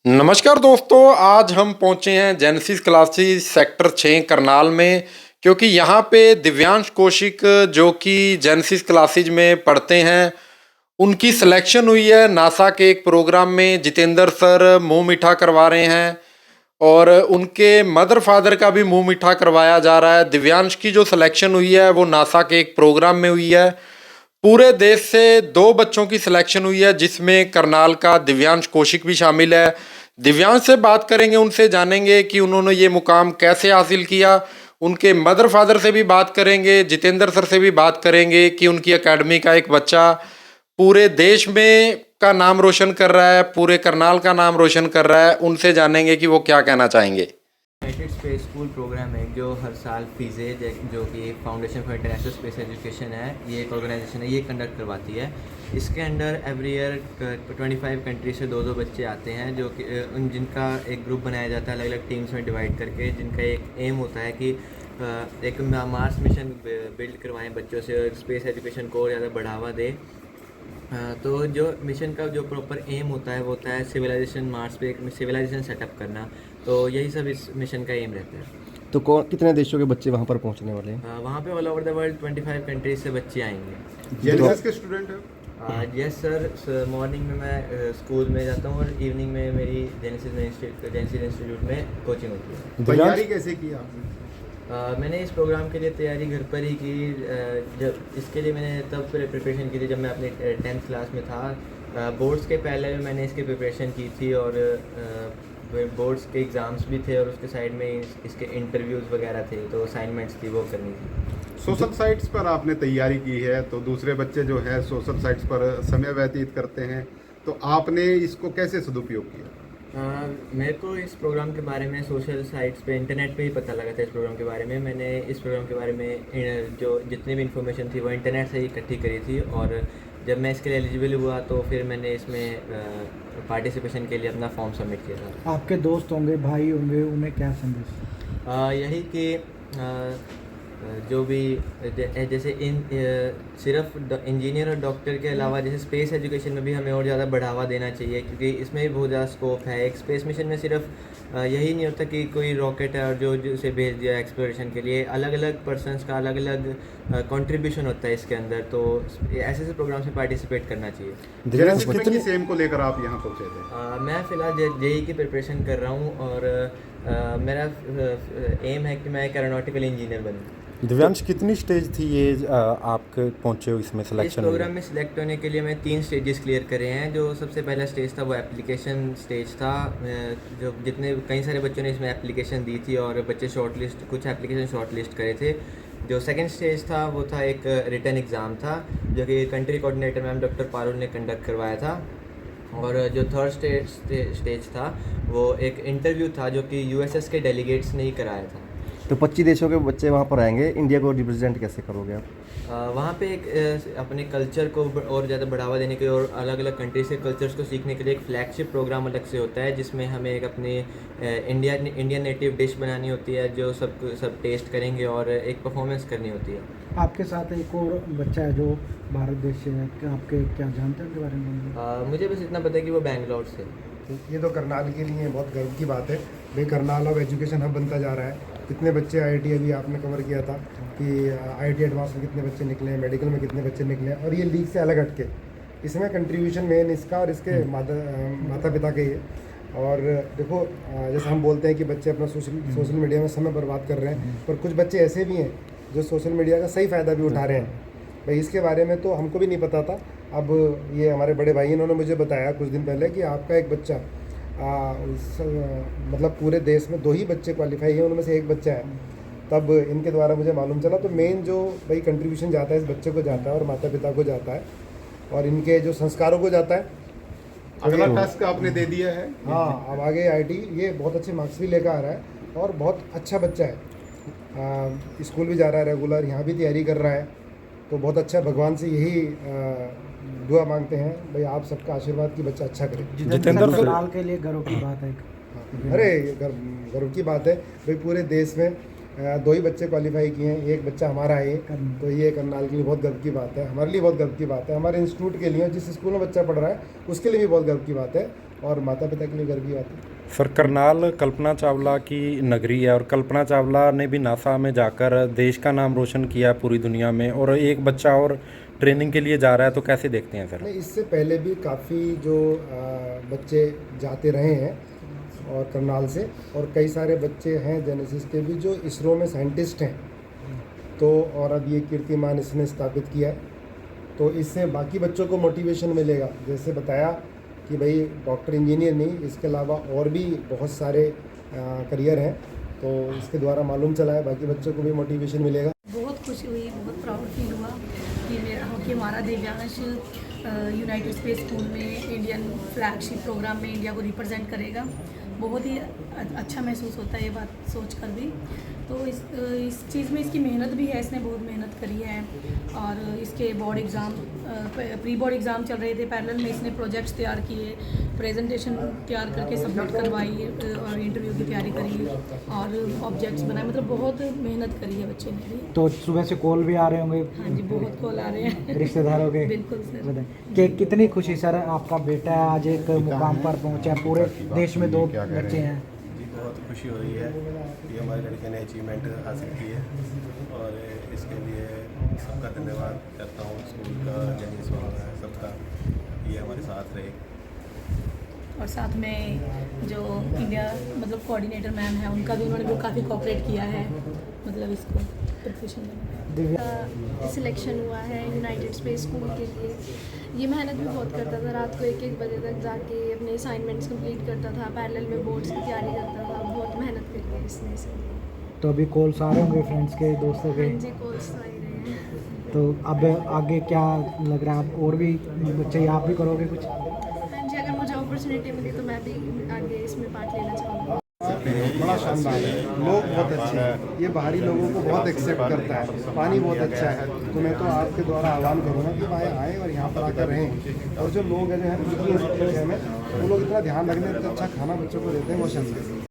नमस्कार दोस्तों, आज हम पहुंचे हैं जेनेसिस क्लासेस सेक्टर 6 करनाल में। क्योंकि यहाँ पे दिव्यांश कौशिक जो कि जेनेसिस क्लासेस में पढ़ते हैं, उनकी सिलेक्शन हुई है नासा के एक प्रोग्राम में। जितेंद्र सर मुंह मीठा करवा रहे हैं और उनके मदर फादर का भी मुंह मीठा करवाया जा रहा है। दिव्यांश की जो सिलेक्शन हुई है वो नासा के एक प्रोग्राम में हुई है। पूरे देश से 2 बच्चों की सिलेक्शन हुई है, जिसमें करनाल का दिव्यांश कौशिक भी शामिल है। दिव्यांश से बात करेंगे, उनसे जानेंगे कि उन्होंने ये मुकाम कैसे हासिल किया। उनके मदर फादर से भी बात करेंगे, जितेंद्र सर से भी बात करेंगे कि उनकी एकेडमी का एक बच्चा पूरे देश में का नाम रोशन कर रहा है, पूरे करनाल का नाम रोशन कर रहा है। उनसे जानेंगे कि वो क्या कहना चाहेंगे। यूनाइटेड स्पेस स्कूल प्रोग्राम है जो हर साल फीजेज जो कि foundation for international space education है, ये एक ऑर्गेनाइजेशन है, ये कंडक्ट करवाती है। इसके अंडर एवरी ईयर 25 कंट्री से 2-2 बच्चे आते हैं जो कि जिनका एक ग्रुप बनाया जाता है अलग अलग टीम्स में डिवाइड करके, जिनका एक एम होता है कि एक मार्स मिशन बिल्ड करवाएं बच्चों से और स्पेस एजुकेशन को और ज़्यादा बढ़ावा दें। तो जो मिशन का जो प्रॉपर एम होता है वो होता है सिविलाइजेशन, मार्स पे एक सिविलाइजेशन सेटअप करना। तो यही सब इस मिशन का एम रहता है। तो कौन कितने देशों के बच्चे वहाँ पर पहुँचने वाले हैं? वहाँ पे all over the world 25 countries से बच्चे आएंगे। जेनेसिस के स्टूडेंट हैं? यस सर, मॉर्निंग में मैं स्कूल में जाता हूँ और इवनिंग में मेरी जेनेसिस इंस्टीट्यूट में कोचिंग होती है। तैयारी कैसे की आपने? मैंने इस प्रोग्राम के लिए तैयारी घर पर ही की। जब इसके लिए मैंने तब प्रिपरेशन की थी जब मैं अपने 10th क्लास में था। बोर्ड्स के पहले भी मैंने इसकी प्रिपरेशन की थी और बोर्ड्स के एग्ज़ाम्स भी थे और उसके साइड में इसके इंटरव्यूज़ वगैरह थे, तो असाइनमेंट्स थी वो करनी थी। सोशल साइट्स पर आपने तैयारी की है, तो दूसरे बच्चे जो है सोशल साइट्स पर समय व्यतीत करते हैं, तो आपने इसको कैसे सदुपयोग किया? मेरे को इस प्रोग्राम के बारे में सोशल साइट्स पे इंटरनेट पे ही पता लगा था। इस प्रोग्राम के बारे में मैंने इस प्रोग्राम के बारे में जो जितनी भी इन्फॉर्मेशन थी वो इंटरनेट से ही इकट्ठी करी थी। और जब मैं इसके लिए एलिजिबल हुआ तो फिर मैंने इसमें पार्टिसिपेशन के लिए अपना फॉर्म सबमिट किया था। आपके दोस्त होंगे, भाई होंगे, उन्हें क्या संदेश? यही कि जो भी जैसे सिर्फ इंजीनियर और डॉक्टर के अलावा जैसे स्पेस एजुकेशन में भी हमें और ज़्यादा बढ़ावा देना चाहिए, क्योंकि इसमें भी बहुत ज़्यादा स्कोप है। एक स्पेस मिशन में सिर्फ यही नहीं होता कि कोई रॉकेट है और जो उसे भेज दिया एक्सप्लोरेशन के लिए। अलग अलग पर्सनस का अलग अलग कंट्रीब्यूशन होता है इसके अंदर, तो ऐसे ऐसे प्रोग्राम में पार्टिसिपेट करना चाहिए। जेनेसिस में किस एम को लेकर आप यहाँ पहुँचे थे? मैं फ़िलहाल जेई की प्रिपरेशन कर रहा हूँ और मेरा एम है कि मैं एक एरोनॉटिकल इंजीनियर बनूँ। दिव्यांश, कितनी स्टेज थी ये आप पहुँचे हो इसमें इस सिलेक्शन प्रोग्राम में सिलेक्ट होने के लिए मैं 3 स्टेजेस क्लियर करे हैं। जो सबसे पहला स्टेज था वो एप्लीकेशन स्टेज था, जो जितने कई सारे बच्चों ने इसमें एप्लीकेशन दी थी और बच्चे कुछ एप्लीकेशन शॉर्ट लिस्ट करे थे। जो सेकंड स्टेज था वो था एक रिटन एग्ज़ाम था जो कि country coordinator ma'am doctor Parul ने कंडक्ट करवाया था। और जो थर्ड स्टेज था वो एक इंटरव्यू था जो कि यूएसएस के डेलीगेट्स ने ही कराया था। तो 25 देशों के बच्चे वहाँ पर आएंगे, इंडिया को रिप्रेजेंट कैसे करोगे आप? वहाँ पे एक अपने कल्चर को और ज़्यादा बढ़ावा देने के लिए और अलग अलग कंट्रीज के कल्चर्स को सीखने के लिए एक फ्लैगशिप प्रोग्राम अलग से होता है, जिसमें हमें एक अपनी इंडियन नेटिव डिश बनानी होती है जो सब टेस्ट करेंगे और एक परफॉर्मेंस करनी होती है। आपके साथ एक और बच्चा है जो भारत देश से है, क्या आपके क्या जानते हैं उनके बारे में? मुझे बस इतना पता है कि वो बैंगलोर से। ये तो करनाल के लिए बहुत गर्व की बात है भाई। करनाल अब एजुकेशन हब बनता जा रहा है। कितने बच्चे आईआईटी अभी आपने कवर किया था कि आईआईटी एडवांस में कितने बच्चे निकले हैं, मेडिकल में कितने बच्चे निकले हैं, और ये लीग से अलग हटके इसमें कंट्रीब्यूशन मेन इसका और इसके माता पिता के ही। और देखो, जैसे हम बोलते हैं कि बच्चे अपना सोशल मीडिया में समय बर्बाद कर रहे हैं, पर कुछ बच्चे ऐसे भी हैं जो सोशल मीडिया का सही फ़ायदा भी उठा रहे हैं भाई। इसके बारे में तो हमको भी नहीं पता था। अब ये हमारे बड़े भाई इन्होंने मुझे बताया कुछ दिन पहले कि आपका एक बच्चा मतलब पूरे देश में 2 ही बच्चे क्वालिफाई हैं, उनमें से एक बच्चा है। तब इनके द्वारा मुझे मालूम चला। तो मेन जो भाई कंट्रीब्यूशन जाता है इस बच्चे को जाता है और माता पिता को जाता है और इनके जो संस्कारों को जाता है। अगला टास्क आपने दे दिया है? हाँ, अब आगे आईआईटी ये बहुत अच्छे मार्क्स भी लेकर आ रहा है और बहुत अच्छा बच्चा है। स्कूल भी जा रहा है रेगुलर, यहाँ भी तैयारी कर रहा है, तो बहुत अच्छा। भगवान से यही दुआ मांगते हैं भाई आप सबका आशीर्वाद कि बच्चा अच्छा करे। जितेंद्र करनाल के लिए गर्व की बात है। अरे गर्व की बात है भाई। पूरे देश में 2 ही बच्चे क्वालिफाई किए हैं, एक बच्चा हमारा है, तो ये करनाल के लिए बहुत गर्व की बात है, हमारे लिए बहुत गर्व की बात है, हमारे इंस्टीट्यूट के लिए, जिस स्कूल में बच्चा पढ़ रहा है उसके लिए भी बहुत गर्व की बात है। और माता पिता के लिए गर्व की बात है। सर, करनाल कल्पना चावला की नगरी है और कल्पना चावला ने भी नासा में जाकर देश का नाम रोशन किया पूरी दुनिया में, और एक बच्चा और ट्रेनिंग के लिए जा रहा है, तो कैसे देखते हैं सर? नहीं, इससे पहले भी काफ़ी जो बच्चे जाते रहे हैं और करनाल से, और कई सारे बच्चे हैं जेनेसिस के भी जो इसरो में साइंटिस्ट हैं। तो और अब ये कीर्तिमान इसने स्थापित किया है, तो इससे बाकी बच्चों को मोटिवेशन मिलेगा। जैसे बताया कि भाई डॉक्टर इंजीनियर नहीं, इसके अलावा और भी बहुत सारे करियर हैं, तो इसके द्वारा मालूम चला है, बाकी बच्चों को भी मोटिवेशन मिलेगा। बहुत खुशी हुई, बहुत प्राउड फील हुआ कि हमारा दिव्यांश यूनाइटेड स्पेस स्कूल में इंडियन फ्लैगशिप प्रोग्राम में इंडिया को रिप्रेजेंट करेगा। बहुत ही अच्छा महसूस होता है ये बात सोच कर भी। तो इस चीज़ में इसकी मेहनत भी है, इसने बहुत मेहनत करी है। और इसके board exam, pre board exam चल रहे थे, पैरेलल में इसने प्रोजेक्ट्स तैयार किए, प्रेजेंटेशन तैयार करके सबमिट करवाई और इंटरव्यू की तैयारी करी और ऑब्जेक्ट्स बनाए। मतलब बहुत मेहनत करी है बच्चे ने भी। तो सुबह से कॉल भी आ रहे होंगे हाँ जी, बहुत कॉल आ रहे हैं रिश्तेदारों के? बिल्कुल सर। बताएं कि कितनी खुशी सर, आपका बेटा आज एक मुकाम पर पहुंचा, पूरे देश में 2 बच्चे हैं। जी, बहुत खुशी हो रही है कि हमारे लड़के ने अचीवमेंट हासिल की है, और इसके लिए सबका धन्यवाद करता हूँ, स्कूल का, जेनिस वगैरह सबका, ये हमारे साथ रहे। और साथ में जो इंडिया मतलब कोऑर्डिनेटर मैम है, उनका भी उन्होंने भी काफ़ी कोऑपरेट किया है, मतलब इसको प्रोफेशन में। सिलेक्शन हुआ है यूनाइटेड स्पेस स्कूल के लिए। ये मेहनत भी बहुत करता था, रात को 1-1 बजे तक जाके अपने असाइनमेंट्स कंप्लीट करता था, पैरेलल में बोर्ड्स की तैयारी करता था। बहुत मेहनत करी है इसने इसलिए। तो अभी कॉल्स आ रहे होंगे फ्रेंड्स के, दोस्तों के? हाँ जी, कोर्स आ ही रहे हैं। तो अब आगे क्या लग रहा है, आप और भी बच्चे, आप भी करोगे कुछ? हाँ जी, अगर मुझे अपॉर्चुनिटी मिली तो मैं भी आगे इसमें पार्ट लेना चाहूँगी। बड़ा शानदार है, लोग बहुत अच्छे हैं, ये बाहरी लोगों को बहुत एक्सेप्ट करता है, पानी बहुत अच्छा है। तो मैं तो आपके द्वारा आह्वान करूँगा कि भाई आए और यहाँ पर आकर रहें। और जो लोग हैं जो है में वो लोग इतना ध्यान रखने, इतना अच्छा खाना बच्चों को देते हैं, वो शानदार है।